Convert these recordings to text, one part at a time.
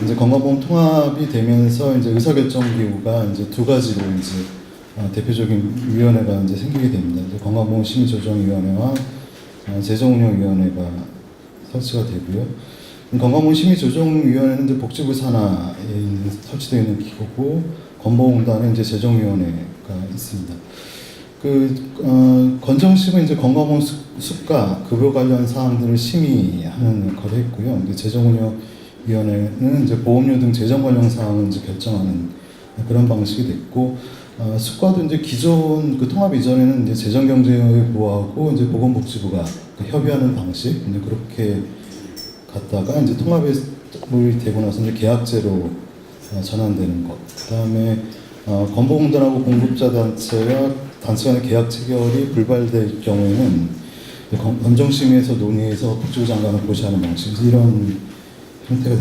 이제 건강보험 통합이 되면서 이제 의사결정기구가 이제 두 가지로 이제 대표적인 위원회가 이제 생기게 됩니다. 이제 건강보험 심의조정위원회와 재정운영위원회가 설치가 되고요. 건강보험 심의조정위원회는 이제 복지부 산하에 설치되어 있는 기구고, 건보공단에 이제 재정위원회가 있습니다. 건정심은 이제 건강보험 수가, 급여 관련 사항들을 심의하는 역할을 했고요. 이제 재정운영위원회는 이제 보험료 등 재정 관련 사항을 이제 결정하는 그런 방식이 됐고, 수가도 이제 기존 통합 이전에는 이제 재정경제부하고 이제 보건복지부가 협의하는 방식, 이제 그렇게 갔다가 이제 통합이 되고 나서 이제 계약제로 전환되는 것. 그다음에 건보공단하고 공급자 단체와 단체 간의 계약 체결이 불발될 경우에는 건정심의에서 논의해서 복지부 장관을 고시하는 방식, 이런 형태가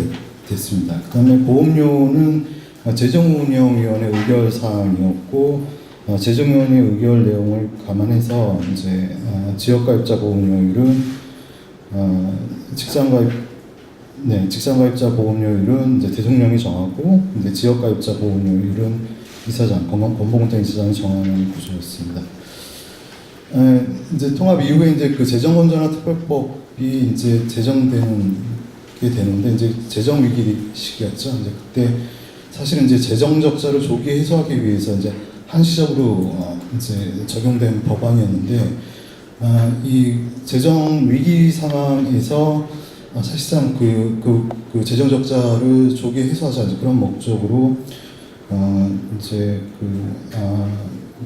됐습니다. 그다음에 보험료는 재정운영위원회 의결 사항이었고, 재정위원회 의결 내용을 감안해서 이제 지역가입자 보험료율은 직장가입자 보험료율은 이제 대통령이 정하고, 이제 지역가입자 보험료율은 이사장, 건보공단 이사장이 정하는 구조였습니다. 이제 통합 이후에 이제 재정건전화 특별법이 이제 제정되는 게 되는데, 이제 재정 위기 시기였죠. 이제 그때 사실은 이제 재정 적자를 조기 해소하기 위해서 이제 한시적으로 이제 적용된 법안이었는데, 이 재정 위기 상황에서 사실상 그 재정 적자를 조기 해소하자, 이제 그런 목적으로 이제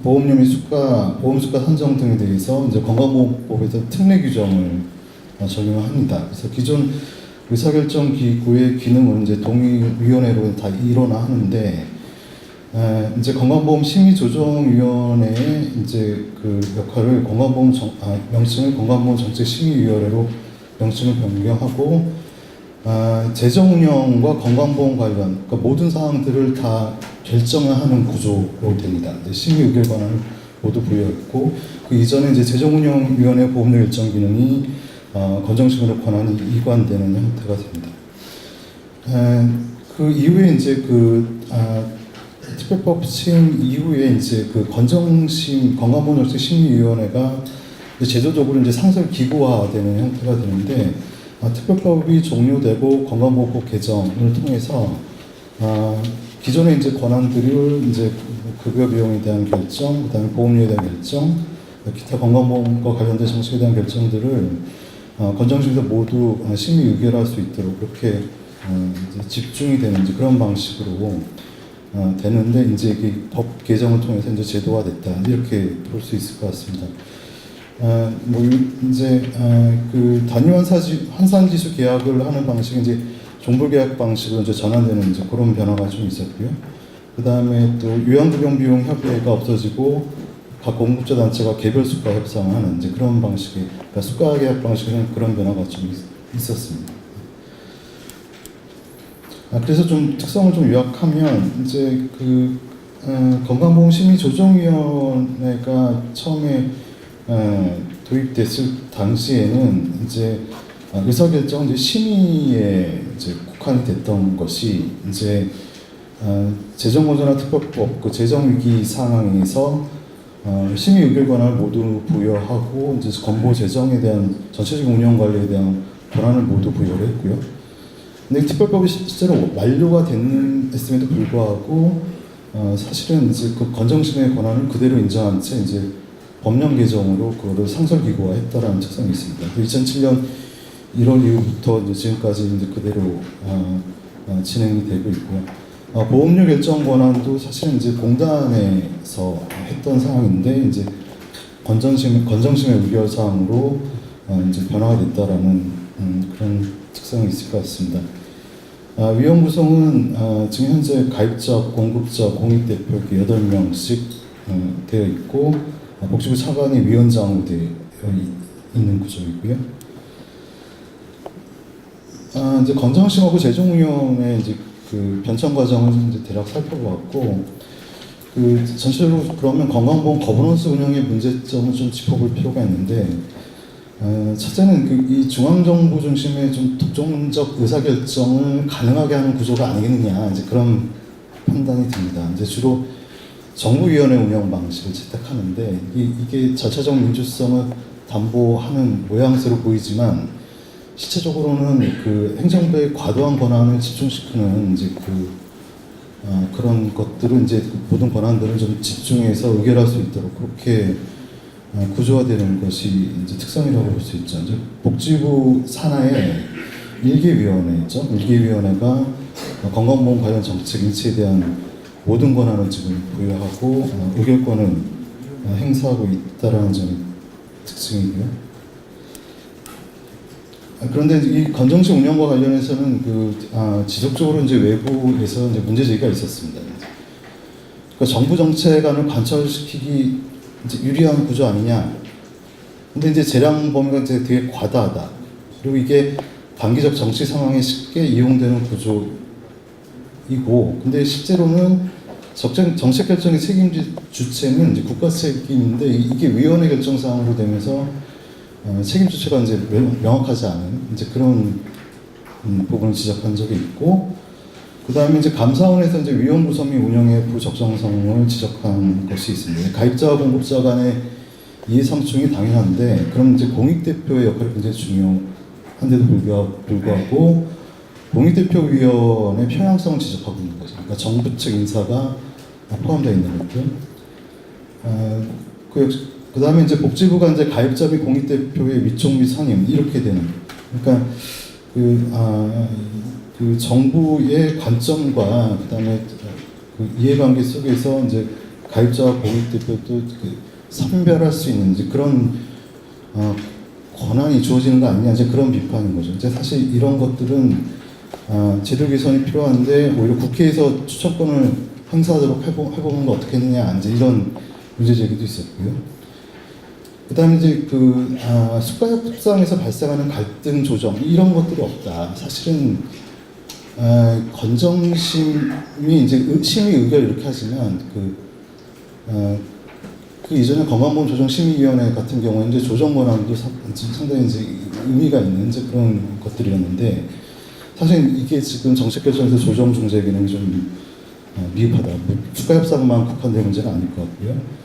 보험료 및 보험 수가 산정 등에 대해서 이제 건강보험법에서 특례 규정을 적용합니다. 그래서 기존 의사결정 기구의 기능은 이제 동의위원회로 다 일어나 하는데, 이제 건강보험 심의조정위원회의 이제 그 역할을 명칭을 건강보험 정책심의위원회로 명칭을 변경하고, 재정운영과 건강보험 관련 그러니까 모든 사항들을 다 결정하는 구조로 됩니다. 심의 의결 권한을 모두 부여했고, 그 이전에 이제 재정운영위원회 보험료 결정 기능이 건정심의로 권한이 이관되는 형태가 됩니다. 그 이후에 이제 특별법 시행 이후에 이제 건강보험 정책 심의위원회가 제도적으로 이제 상설 기구화되는 형태가 되는데, 특별법이 종료되고 건강보험법 개정을 통해서 기존의 이제 권한들을 이제 급여 비용에 대한 결정, 그다음에 보험료에 대한 결정, 기타 건강보험과 관련된 정책에 대한 결정들을 건정심에서 모두 심의 의결할 수 있도록 그렇게 이제 집중이 되는 이제 그런 방식으로 되는데, 이제 이 법 개정을 통해서 이제 제도화됐다, 이렇게 볼 수 있을 것 같습니다. 이제 단위 환산지수 계약을 하는 방식이 이제 종불계약 방식으로 이제 전환되는 이제 그런 변화가 좀 있었고요. 그 다음에 또 요양급여 비용 협의회가 없어지고 각 공급자 단체가 개별 수가 협상을 하는 이제 그런 방식의, 그러니까 수가 계약 방식에는 그런 변화가 좀 있었습니다. 그래서 좀 특성을 좀 요약하면, 이제 건강보험 심의조정위원회가 처음에 도입됐을 당시에는 이제 의사결정 이제 심의에 이제 국한이 됐던 것이, 이제 재정건전화 특별법 재정위기 상황에서 심의 의결 권한을 모두 부여하고, 이제 건보 재정에 대한 전체적인 운영 관리에 대한 권한을 모두 부여를 했고요. 근데 특별법이 실제로 완료가 됐음에도 불구하고 사실은 이제 건정심의 권한을 그대로 인정한 채 이제 법령 개정으로 그거를 상설기구화했다라는 특성이 있습니다. 2007년 1월 이후부터 이제 지금까지 이제 그대로 진행이 되고 있고요. 보험료 결정 권한도 사실은 이제 공단에서 했던 상황인데, 이제 건정심의 의결 사항으로 이제 변화가 됐다라는 그런 특성이 있을 것 같습니다. 위원 구성은 지금 현재 가입자, 공급자, 공익대표 이렇게 8명씩 되어 있고, 복지부 차관이 위원장으로 되어 있는 구조이고요. 이제 건정심하고 재정운영의 이제 변천 과정을 이제 대략 살펴보았고, 전체적으로 그러면 건강보험 거버넌스 운영의 문제점을 좀 짚어볼 필요가 있는데, 첫째는 이 중앙정부 중심의 좀 독점적 의사결정을 가능하게 하는 구조가 아니겠느냐 이제 그런 판단이 듭니다. 이제 주로 정부위원회 운영 방식을 채택하는데 이게 절차적 민주성을 담보하는 모양새로 보이지만 실체적으로는 그 행정부의 과도한 권한을 집중시키는 이제 그런 것들은 이제 모든 권한들을 좀 집중해서 의결할 수 있도록 그렇게 구조화되는 것이 이제 특성이라고 볼 수 있죠. 이제 복지부 산하에 일개위원회 있죠. 일개위원회가 건강보험 관련 정책 일치에 대한 모든 권한을 지금 부여하고 의결권을 행사하고 있다라는 점이 특징이고요. 그런데 이 건정시 운영과 관련해서는 지속적으로 이제 외부에서 이제 문제 제기가 있었습니다. 그러니까 정부 정책안을 관철시키기 이제 유리한 구조 아니냐. 근데 이제 재량 범위가 이제 되게 과다하다. 그리고 이게 단기적 정치 상황에 쉽게 이용되는 구조이고, 근데 실제로는 정책 결정의 책임 주체는 이제 국가 책임인데 이게 위원회 결정 사항으로 되면서 책임 주체가 이제 명확하지 않은 이제 그런 부분을 지적한 적이 있고, 그 다음에 이제 감사원에서 이제 위원 구성 및 운영의 부적정성을 지적한 것이 있습니다. 가입자와 공급자 간의 이해상충이 당연한데, 그럼 이제 공익대표의 역할이 굉장히 중요한데도 불구하고 공익대표위원회 편향성을 지적하고 있는 거죠. 그러니까 정부 측 인사가 포함되어 있는 것들. 그 다음에 이제 복지부가 이제 가입자 및 공익대표의 위촉 및 선임 이렇게 되는. 그러니까 그 정부의 관점과 그다음에 그 이해관계 속에서 이제 가입자와 공익대표도 선별할 수 있는 이제 그런 권한이 주어지는 거 아니냐 이제 그런 비판인 거죠. 이제 사실 이런 것들은 제도 개선이 필요한데 오히려 국회에서 추천권을 행사하도록 해보는 거 어떻게 했느냐 이제 이런 문제 제기도 있었고요. 그다음에 이제 수가협상에서 발생하는 갈등 조정 이런 것들이 없다. 사실은 건정심이 이제 심의 의결 이렇게 하지만 그 이전에 건강보험 조정심의위원회 같은 경우는 이제 조정 권한도 상당히 이제 의미가 있는 이제 그런 것들이었는데 사실 이게 지금 정책 결정에서 조정 중재 기능이 좀 미흡하다. 수가 협상만 국한된 문제는 아닐 것 같고요.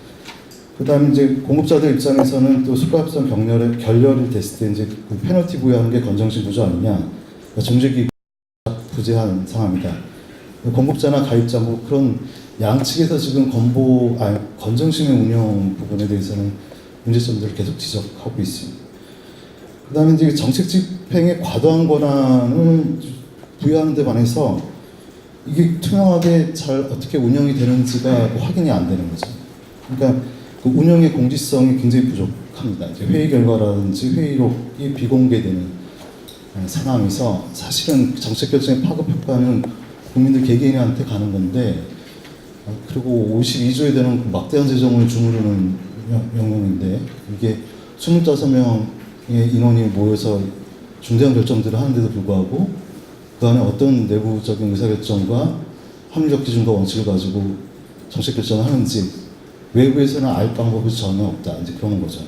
그다음에 이제 공급자들 입장에서는 또 수가 협상 결렬이 됐을 때 이제 그 페널티 부여하는 게 건정심 구조 아니냐. 그러니까 중재기 부재한 상황이다. 공급자나 가입자 뭐 그런 양측에서 지금 건정심의 운영 부분에 대해서는 문제점들을 계속 지적하고 있습니다. 그다음에 이제 정책 집행에 과도한 권한을 부여하는 데 반해서 이게 투명하게 잘 어떻게 운영이 되는지가 확인이 안 되는 거죠. 그러니까 그 운영의 공직성이 굉장히 부족합니다. 이제 회의 결과라든지 회의록이 비공개되는 상황에서 사실은 정책 결정의 파급 효과는 국민들 개개인한테 가는 건데 그리고 52조에 되는 막대한 재정을 주무르는 명령인데 이게 25명의 인원이 모여서 중대한 결정들을 하는데도 불구하고 그 안에 어떤 내부적인 의사결정과 합리적 기준과 원칙을 가지고 정책 결정을 하는지 외부에서는 알 방법이 전혀 없다. 이제 그런 거죠.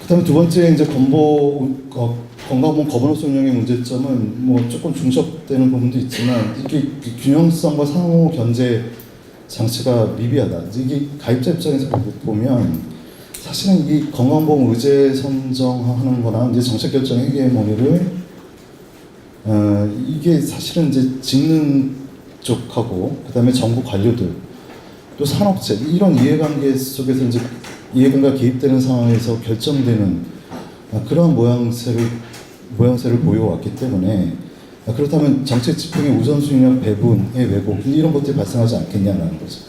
그 다음에 두 번째 이제 건강보험 거버넌스 운영의 문제점은 뭐 조금 중첩되는 부분도 있지만 이게 균형성과 상호 견제 장치가 미비하다. 이게 가입자 입장에서 보면 사실은 이 건강보험 의제 선정하는 거나 이제 정책 결정 헤게모니를 이게 사실은 이제 직능 쪽하고 그다음에 정부 관료들 또 산업체 이런 이해관계 속에서 이제 이해관계가 개입되는 상황에서 결정되는 그런 모양새를 보여왔기 때문에 그렇다면 정책 집행의 우선순위나 배분의 왜곡 이런 것들이 발생하지 않겠냐라는 거죠.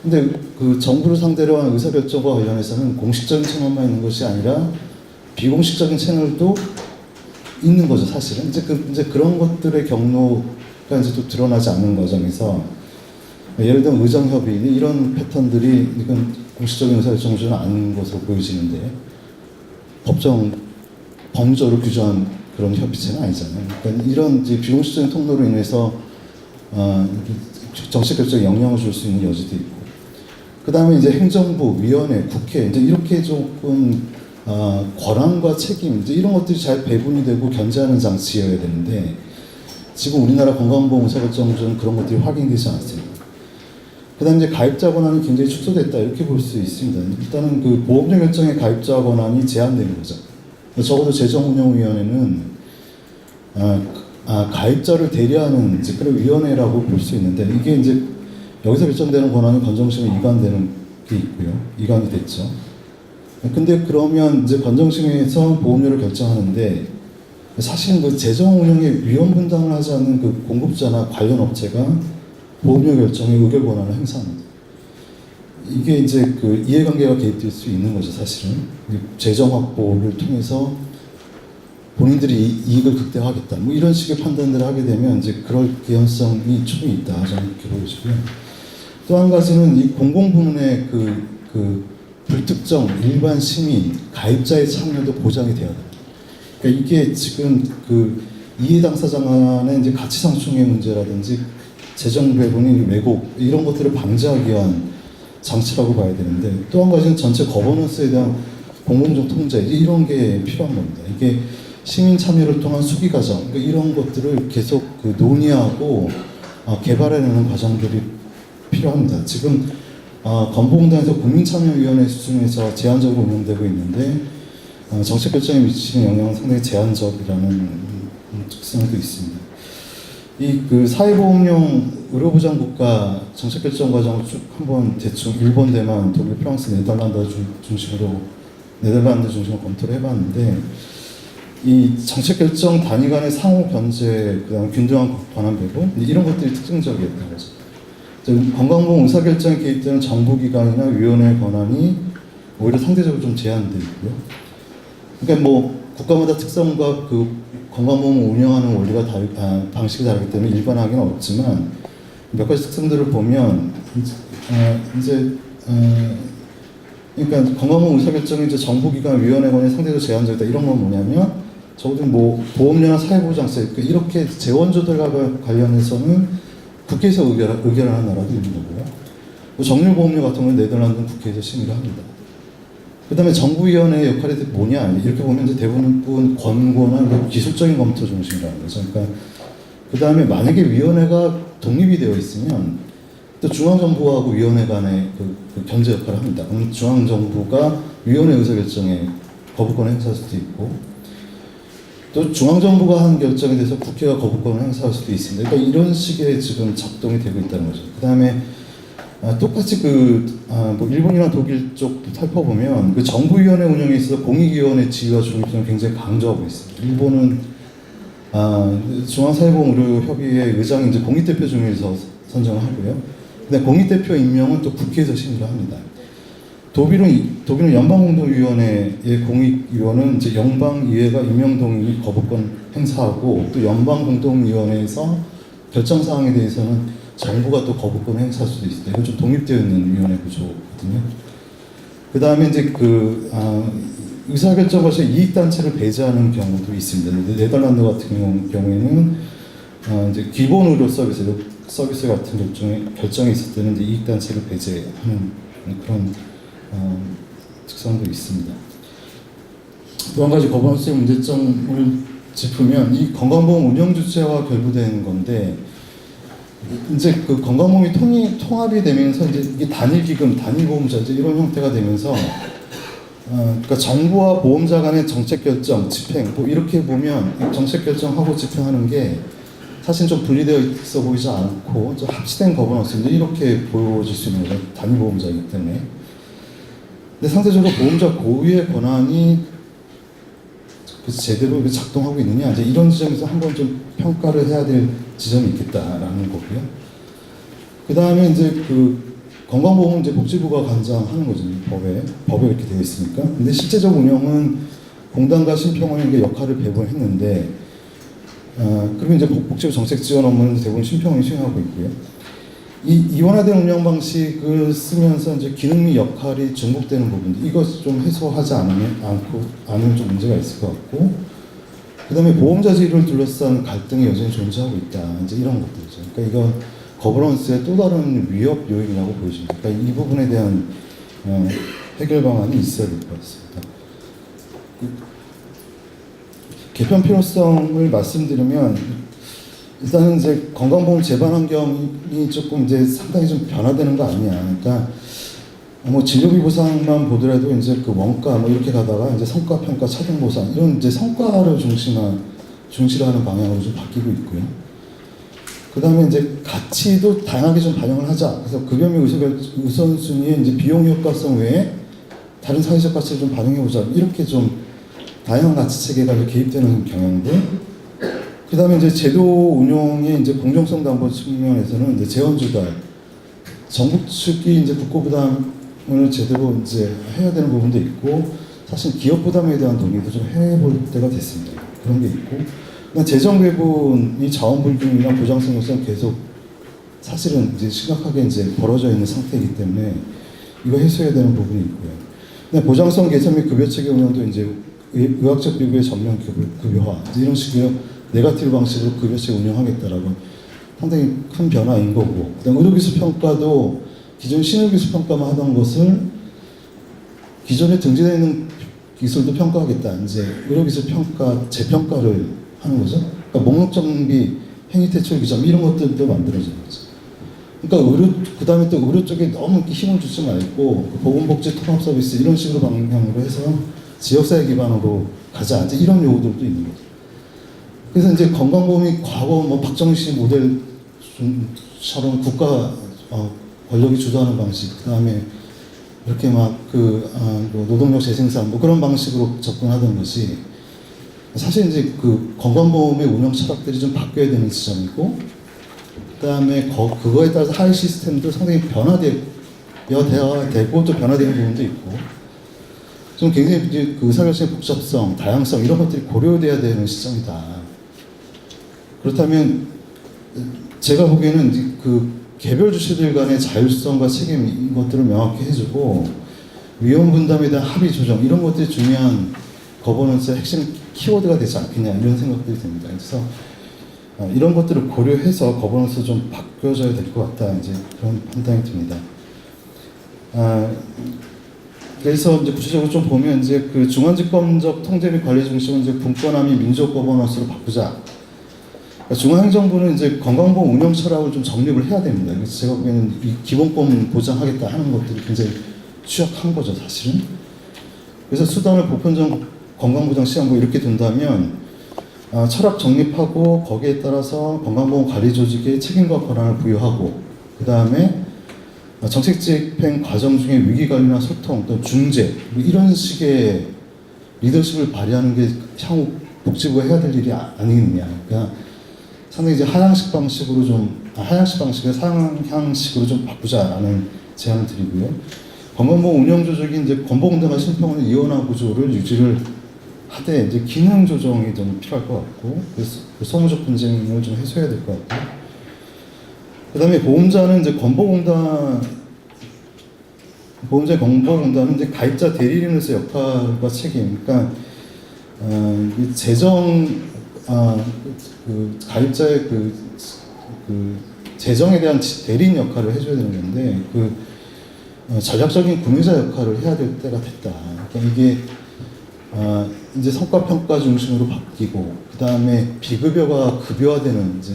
근데 그 정부를 상대로 한 의사결정과 관련해서는 공식적인 채널만 있는 것이 아니라 비공식적인 채널도 있는 거죠, 사실은. 이제 그런 것들의 경로가 이제 또 드러나지 않는 과정에서 예를 들면 의정협의 이런 패턴들이 이건 공식적인 의사결정을 주는 않은 것으로 보여지는데 법률적으로 규정한 그런 협의체는 아니잖아요. 그러니까 이런 이제 비공식적인 통로로 인해서 정책 결정에 영향을 줄 수 있는 여지도 있고 그 다음에 이제 행정부, 위원회, 국회 이제 이렇게 조금 권한과 책임 이제 이런 것들이 잘 배분이 되고 견제하는 장치여야 되는데 지금 우리나라 건강보험의사결정은 그런 것들이 확인되지 않았습니다. 그다음 이제 가입자 권한이 굉장히 축소됐다 이렇게 볼 수 있습니다. 일단은 그 보험료 결정의 가입자 권한이 제한되는 거죠. 적어도 재정운영위원회는 가입자를 대리하는 이제 그런 위원회라고 볼 수 있는데 이게 이제 여기서 결정되는 권한이 건정심에 이관되는 게 있고요. 이관이 됐죠. 근데 그러면 이제 건정심에서 보험료를 결정하는데 사실 그 재정 운영의 위험 분담을 하지 않는 그 공급자나 관련 업체가 보험료 결정의 의결 권한을 행사합니다. 이게 이제 그 이해관계가 개입될 수 있는 거죠, 사실은. 재정 확보를 통해서 본인들이 이익을 극대화하겠다. 뭐 이런 식의 판단들을 하게 되면 이제 그럴 개연성이 충분히 있다. 저는 이렇게 보여지고요. 또 한 가지는 이 공공부문의 그 불특정 일반 시민 가입자의 참여도 보장이 되어야 됩니다. 그러니까 이게 지금 그 이해 당사자 간의 이제 가치 상충의 문제라든지 재정 배분의 왜곡 이런 것들을 방지하기 위한 장치라고 봐야 되는데 또 한 가지는 전체 거버넌스에 대한 공공적 통제 이런 게 필요한 겁니다. 이게 시민 참여를 통한 수기 과정 그러니까 이런 것들을 계속 그 논의하고 개발해내는 과정들이 필요합니다. 지금 건보공단에서 국민참여위원회 수준에서 제한적으로 운영되고 있는데 정책 결정에 미치는 영향은 상당히 제한적이라는 특성도 있습니다. 이 그 사회보험용 의료보장국가 정책 결정 과정을 쭉 한번 대충 일본, 대만, 독일, 프랑스, 네덜란드 중심으로 검토를 해봤는데 이 정책 결정 단위 간의 상호 견제, 그다음 균등한 권한 배분 이런 것들이 특징적이었던 거죠. 건강보험 의사결정에 개입되는 정부기관이나 위원회 권한이 오히려 상대적으로 좀 제한되어 있고요. 그러니까 뭐 국가마다 특성과 그 건강보험을 운영하는 원리가 방식이 다르기 때문에 일반화하기는 어렵지만 몇 가지 특성들을 보면 그러니까 건강보험 의사결정이 이제 정부기관 위원회 권한이 상대적으로 제한적이다 이런 건 뭐냐면 적어도 뭐 보험료나 사회보장세 이렇게 재원조달과 관련해서는 국회에서 의결하는 나라도 있는 거고요. 정률보험료 같은 경우는 네덜란드는 국회에서 심의를 합니다. 그 다음에 정부위원회의 역할이 뭐냐 이렇게 보면 이제 대부분 권고나 기술적인 검토 중심이라는 거죠. 그러니까 그 다음에 만약에 위원회가 독립이 되어 있으면 또 중앙정부하고 위원회 간의 그 견제 역할을 합니다. 그럼 중앙정부가 위원회 의사결정에 거부권을 행사할 수도 있고 또 중앙정부가 한 결정에 대해서 국회가 거부권을 행사할 수도 있습니다. 그러니까 이런 식의 지금 작동이 되고 있다는 거죠. 그 다음에 똑같이 뭐 일본이나 독일 쪽도 살펴보면 그 정부위원회 운영에 있어서 공익위원회 지위와 중립성을 굉장히 강조하고 있습니다. 일본은 중앙사회보험의료협의회 의장이 이제 공익대표 중에서 선정을 하고요. 근데 공익대표 임명은 또 국회에서 심의를 합니다. 독일은 연방공동위원회의 공익위원은 이제 연방의회가 임명동의 거부권 행사하고 또 연방공동위원회에서 결정사항에 대해서는 정부가 또 거부권을 행사할 수도 있습니다. 이건 좀 독립되어 있는 위원회 구조거든요. 그 다음에 이제 의사결정 과정에 이익단체를 배제하는 경우도 있습니다. 네덜란드 같은 경우에는 이제 기본 의료 서비스 같은 결정에 있을 때는 이제 이익단체를 배제하는 그런 특성도 있습니다. 또 한 가지 거버넌스의 문제점을 짚으면 이 건강보험 운영 주체와 결부된 건데 이제 그 건강보험이 통합이 되면서 이제 이게 단일기금, 단일보험자 이런 형태가 되면서 그러니까 정부와 보험자 간의 정책 결정, 집행 뭐 이렇게 보면 정책 결정하고 집행하는 게 사실 좀 분리되어 있어 보이지 않고 좀 합치된 거버넌스 이렇게 보여질 수 있는 거죠. 단일보험자이기 때문에. 근데 상대적으로 보험자 고유의 권한이 제대로 작동하고 있느냐 이제 이런 지점에서 한번 좀 평가를 해야 될 지점이 있겠다라는 거고요. 그 다음에 이제 그 건강보험은 이제 복지부가 관장하는 거죠. 법에 이렇게 되어 있으니까. 근데 실제적 운영은 공단과 심평원에게 역할을 배분했는데, 그리고 이제 복지부 정책 지원 업무는 대부분 심평원이 수행하고 있고요. 이 이원화된 운영 방식을 쓰면서 이제 기능 및 역할이 중복되는 부분들 이것 좀 해소하지 않으면 좀 문제가 있을 것 같고, 그 다음에 보험자 지위를 둘러싼 갈등이 여전히 존재하고 있다. 이제 이런 것들이죠. 그러니까 이거 거버넌스의 또 다른 위협 요인이라고 보여집니다. 그러니까 이 부분에 대한 해결 방안이 있어야 될 것 같습니다. 개편 필요성을 말씀드리면 일단은 이제 건강보험 재반 환경이 조금 이제 상당히 좀 변화되는 거 아니냐. 그러니까 뭐 진료비 보상만 보더라도 이제 그 원가 뭐 이렇게 가다가 이제 성과 평가 차등 보상 이런 이제 성과를 중시하는 방향으로 좀 바뀌고 있고요. 그 다음에 이제 가치도 다양하게 좀 반영을 하자. 그래서 급여 및 우선순위에 이제 비용 효과성 외에 다른 사회적 가치를 좀 반영해보자. 이렇게 좀 다양한 가치 체계가 개입되는 경향들. 그 다음에 이제 제도 운영의 이제 공정성 담보 측면에서는 이제 재원 조달, 정부 측이 이제 국고 부담을 제대로 이제 해야 되는 부분도 있고, 사실 기업 부담에 대한 논의도 좀 해볼 때가 됐습니다. 그런 게 있고, 재정 배분이 자원 불균이랑 보장성 요소는 계속 사실은 이제 심각하게 이제 벌어져 있는 상태이기 때문에 이거 해소해야 되는 부분이 있고요. 근데 보장성 개선 및 급여 체계 운영도 이제 의학적 비교의 전면 급여화 이런 식의 네거티브 방식으로 급여 체계 운영하겠다라고 상당히 큰 변화인 거고, 그다음 의료기술 평가도 기존 신의기술 평가만 하던 것을 기존에 등재되어 있는 기술도 평가하겠다. 이제 의료기술 평가 재평가를 하는 거죠. 그러니까 목록 정비, 행위 퇴출 기점 이런 것들도 만들어지는 거죠. 그러니까 그다음에 또 의료 쪽에 너무 힘을 주지 말고 보건복지 통합 서비스 이런 식으로 방향으로 해서 지역사회 기반으로 가자. 이제 이런 요구들도 있는 거죠. 그래서 이제 건강보험이 과거 뭐 박정희 모델처럼 국가 권력이 주도하는 방식, 그다음에 이렇게 막 노동력 재생산 뭐 그런 방식으로 접근하던 것이 사실 이제 그 건강보험의 운영 철학들이 좀 바뀌어야 되는 지점이고, 그다음에 그거에 따라서 하위 시스템도 상당히 변화되고 또 변화되는 부분도 있고, 좀 굉장히 이제 그 의사결정의 복잡성, 다양성 이런 것들이 고려돼야 되는 시점이다. 그렇다면 제가 보기에는 이제 그 개별 주체들 간의 자율성과 책임 이런 것들을 명확히 해주고 위험 분담에 대한 합의 조정 이런 것들이 중요한 거버넌스의 핵심 키워드가 되지 않겠냐 이런 생각들이 듭니다. 그래서 이런 것들을 고려해서 거버넌스 좀 바뀌어져야 될 것 같다 이제 그런 판단이 듭니다. 그래서 이제 구체적으로 좀 보면 이제 그 중앙집권적 통제 및 관리 중심은 이제 분권화 및 민족 거버넌스로 바꾸자. 그러니까 중앙행정부는 이제 건강보험 운영 철학을 좀 정립을 해야 됩니다. 그래서 제가 보기에는 이 기본권 보장하겠다 하는 것들이 굉장히 취약한 거죠, 사실은. 그래서 수단을 보편적 건강보장 시행부 이렇게 둔다면 철학 정립하고 거기에 따라서 건강보험 관리 조직에 책임과 권한을 부여하고, 그 다음에 정책 집행 과정 중에 위기관리나 소통, 또 중재 이런 식의 리더십을 발휘하는 게 향후 복지부가 해야 될 일이 아니겠느냐. 그러니까 상당히 이제 하향식 방식을 상향식으로 좀 바꾸자라는 제안을 드리고요. 건강보험 운영 조직이 이제 건보공단과 신평원의 이원화 구조를 유지를 하되 이제 기능 조정이 좀 필요할 것 같고, 그래서 소모적 분쟁을 좀 해소해야 될 것 같고, 그다음에 보험자는 이제 건보공단은 이제 가입자 대리인으로서 역할과 책임, 그러니까 가입자의 그 재정에 대한 대리인 역할을 해줘야 되는 건데 전략적인 구매자 역할을 해야 될 때가 됐다. 그러니까 이게 이제 성과평가 중심으로 바뀌고, 그 다음에 비급여가 급여화되는 이제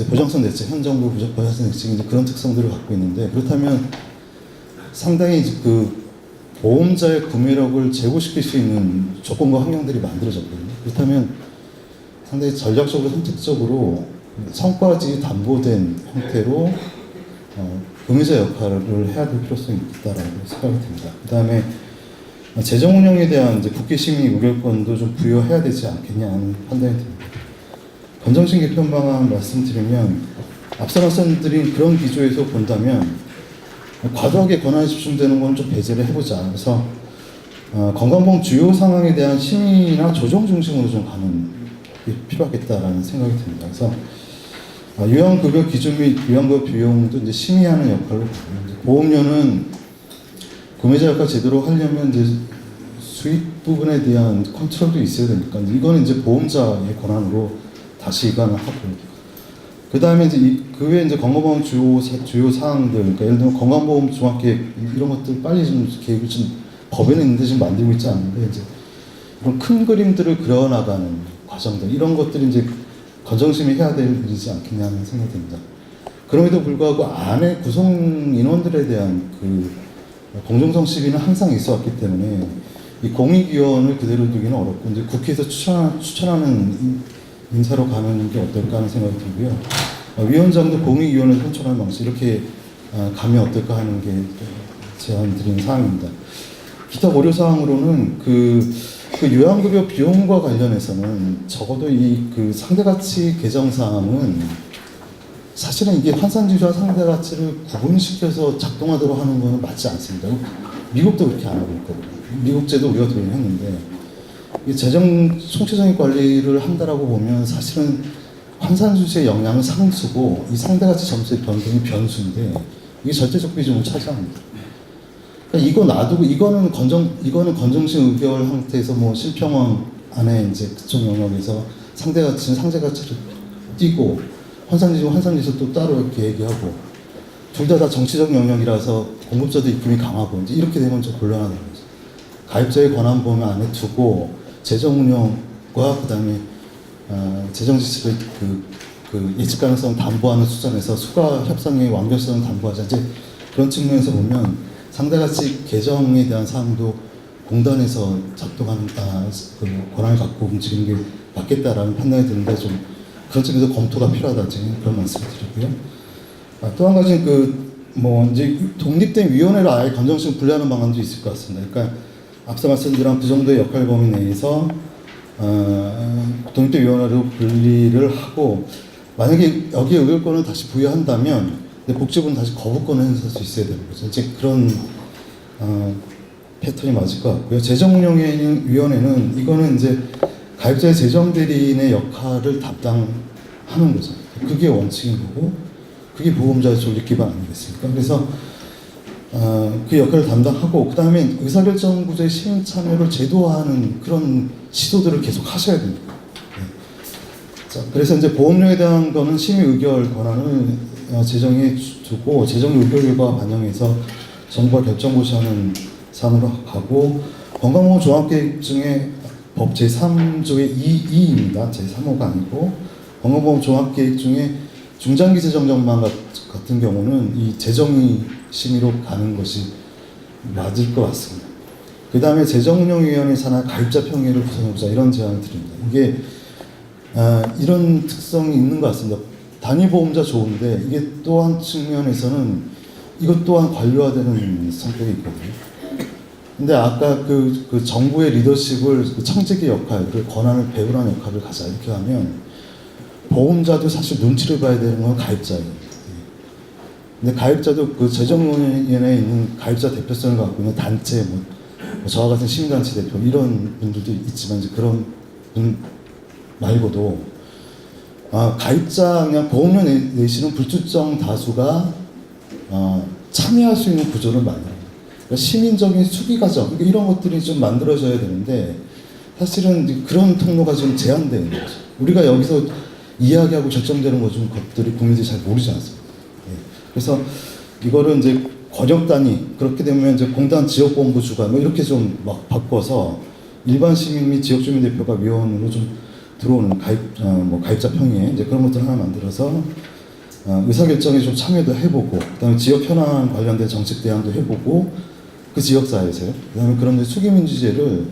보장성 대책, 현 정부 보장성 대책이 이제 그런 특성들을 갖고 있는데, 그렇다면 상당히 그 보험자의 구매력을 제고시킬 수 있는 조건과 환경들이 만들어졌거든요. 그렇다면 상당히 전략적으로 선택적으로 성과지 담보된 형태로 구매자 역할을 해야 될 필요성이 있다라고 생각이 듭니다. 그 다음에 재정 운영에 대한 이제 국회 심의 의결권도 좀 부여해야 되지 않겠냐 하는 판단이 듭니다. 건정심 개편 방안 말씀드리면 앞서 말씀드린 그런 기조에서 본다면 과도하게 권한이 집중되는 건 좀 배제를 해보자. 그래서 건강보험 주요 상황에 대한 심의나 조정 중심으로 좀 가는 게 필요하겠다라는 생각이 듭니다. 그래서 요양급여 기준 및 요양급여 비용도 이제 심의하는 역할로 보험료는 구매자 역할 제대로 하려면 이제 수익 부분에 대한 컨트롤도 있어야 되니까 이거는 이제 보험자의 권한으로 다시 이관을 하고, 그 다음에 이제 그 외에 이제 건강보험 주요 사항들, 그러니까 예를 들면 건강보험 종합계획 이런 것들 빨리 좀 계획을 좀 법에는 있는데 지금 만들고 있지 않는데 이제 이런 큰 그림들을 그려나가는 과정들 이런 것들이 이제 건정심이 해야 될 일이지 않겠냐는 생각이 듭니다. 그럼에도 불구하고 안에 구성 인원들에 대한 그 공정성 시비는 항상 있어왔기 때문에 이 공익위원을 그대로 두기는 어렵고 이제 국회에서 추천하는 인사로 가는 게 어떨까 하는 생각이 들고요. 위원장도 공익위원을 선출하는 방식 이렇게 가면 어떨까 하는 게 제안 드리는 사항입니다. 기타 고려 사항으로는 그 요양급여 비용과 관련해서는 적어도 이 그 상대가치 개정 사항은 사실은 이게 환산지수와 상대가치를 구분시켜서 작동하도록 하는 것은 맞지 않습니다. 미국도 그렇게 안 하고 있거든요. 미국 제도 우리가 도입했는데 이 재정 총체적인 관리를 한다라고 보면 사실은 환산지수의 영향은 상수고 이 상대가치 점수의 변동이 변수인데 이게 절대적 비중을 차지합니다. 그러니까 이거 놔두고 이거는 건정심 의결 형태에서 뭐 실평원 안에 이제 그쪽 영역에서 상대가치는 상대가치를 띄고 환산지수 또 따로 이렇게 얘기하고 둘 다 정치적 영역이라서 공급자도 입김이 강하고 이제 이렇게 되면 좀 곤란하다는 거죠. 가입자의 권한 범위 안에 두고 재정 운영과 그다음에 재정 지출의 그 예측 가능성 담보하는 수준에서 수가 협상의 완결성을 담보하자 이제 그런 측면에서 보면 상대가치 개정에 대한 사항도 공단에서 작동하는 그 권한을 갖고 움직이는 게 맞겠다라는 판단이 드는데 좀 그런 측에서 검토가 필요하다 지금 그런 말씀을 드리고요. 또 한 가지 뭐 이제 독립된 위원회를 아예 건정심 분리하는 방안도 있을 것 같습니다. 그러니까 앞서 말씀드린 그 정도의 역할 범위 내에서 독립된 위원회로 분리를 하고 만약에 여기에 의결권을 다시 부여한다면 복지부는 다시 거부권을 행사할 수 있어야 되는 거죠. 이제 그런 패턴이 맞을 것 같고요. 재정운영위원회는 이거는 이제 가입자의 재정 대리인의 역할을 담당하는 거죠. 그게 원칙인 거고, 그게 보험자의 조직 기반 아니겠습니까? 그래서 그 역할을 담당하고 그 다음에 의사결정 구조의 시민 참여를 제도화하는 그런 시도들을 계속 하셔야 됩니다. 네. 자, 그래서 이제 보험료에 대한 거는 심의 의결 권한을 재정에 두고 재정 의결 결과 반영해서 정부가 결정 고시하는 사안으로 가고 건강보험 종합계획 중에 법 제3조의 2입니다. 제3호가 아니고 건강보험 종합계획 중에 중장기 재정 전망 같은 경우는 이 재정이 심의로 가는 것이 맞을 것 같습니다. 그 다음에 재정운영위원회 산하 가입자 평의를 구성해보자 이런 제안을 드립니다. 이게 이런 특성이 있는 것 같습니다. 단위보험자 좋은데 이게 또 한 측면에서는 이것 또한 관료화되는 성격이 있거든요. 근데 아까 그 정부의 리더십을 그 청지기 역할, 그 권한을 배분하는 역할을 가자 이렇게 하면 보험자도 사실 눈치를 봐야 되는 건 가입자예요. 근데 가입자도 그 재정위원회에 있는 가입자 대표성을 갖고 있는 단체, 뭐 저와 같은 시민단체 대표 이런 분들도 있지만 이제 그런 분 말고도 가입자 그냥 보험료 내시는 불특정 다수가 참여할 수 있는 구조를 만들어요. 그러니까 시민적인 수기 과정 그러니까 이런 것들이 좀 만들어져야 되는데 사실은 그런 통로가 좀 제한되어 있는 거죠. 우리가 여기서 이야기하고 결정되는 것들이 국민들이 잘 모르지 않습니까? 네. 그래서 이거를 이제 권역 단위 그렇게 되면 이제 공단 지역본부 주관 뭐 이렇게 좀 막 바꿔서 일반 시민 및 지역 주민 대표가 위원으로 좀 들어오는 가입자 평의회 이제 그런 것들 하나 만들어서 의사결정에 좀 참여도 해보고 그다음에 지역 현안 관련된 정책 대안도 해보고 그 지역사회에서요. 그다음에 그런 수기민주제를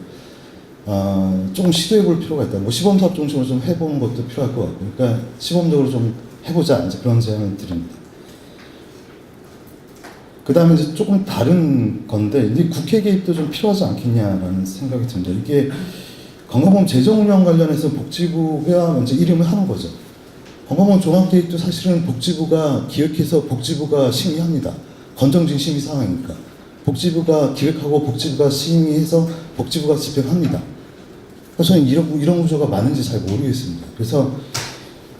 조금 시도해볼 필요가 있다. 뭐 시범사업 중심으로 좀 해보는 것도 필요할 것 같고, 그러니까 시범적으로 좀 해보자 이제 그런 제안을 드립니다. 그 다음에 이제 조금 다른 건데 이제 국회 개입도 좀 필요하지 않겠냐라는 생각이 듭니다. 이게 건강보험 재정운영 관련해서 복지부가 먼저 이름을 하는 거죠. 건강보험 종합계획도 사실은 복지부가 기획해서 복지부가 심의합니다. 건정진 심의 상황이니까. 복지부가 기획하고 복지부가 심의해서 복지부가 집행합니다. 그래서 저는 이런 구조가 맞는지 잘 모르겠습니다. 그래서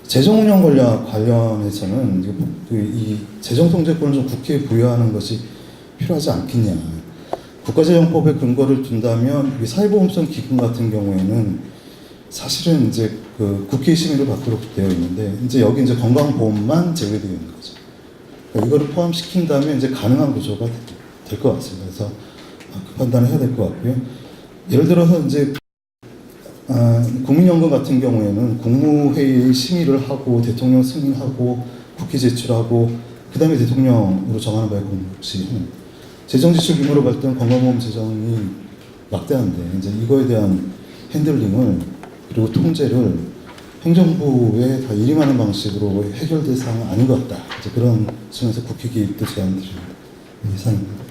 재정운영 관련해서는 이 재정통제권을 좀 국회에 부여하는 것이 필요하지 않겠냐. 국가재정법의 근거를 둔다면 사회보험성 기금 같은 경우에는 사실은 이제 그 국회 심의를 받도록 되어 있는데 이제 여기 이제 건강보험만 제외되어 있는 거죠. 그러니까 이거를 포함시킨다면 이제 가능한 구조가 될 것 같습니다. 그래서 그 판단을 해야 될 것 같고요. 예를 들어서 이제 국민연금 같은 경우에는 국무회의 심의를 하고 대통령 승인하고 국회 제출하고 그 다음에 대통령으로 정하는 바에 공식 재정지출 규모로 발전 건강보험 재정이 막대한데 이제 이거에 대한 핸들링을 그리고 통제를 행정부에 다 일임하는 방식으로 해결될 사항은 아닌 것 같다. 이제 그런 측면에서 국회 개입도 제안드립니다. 이상입니다.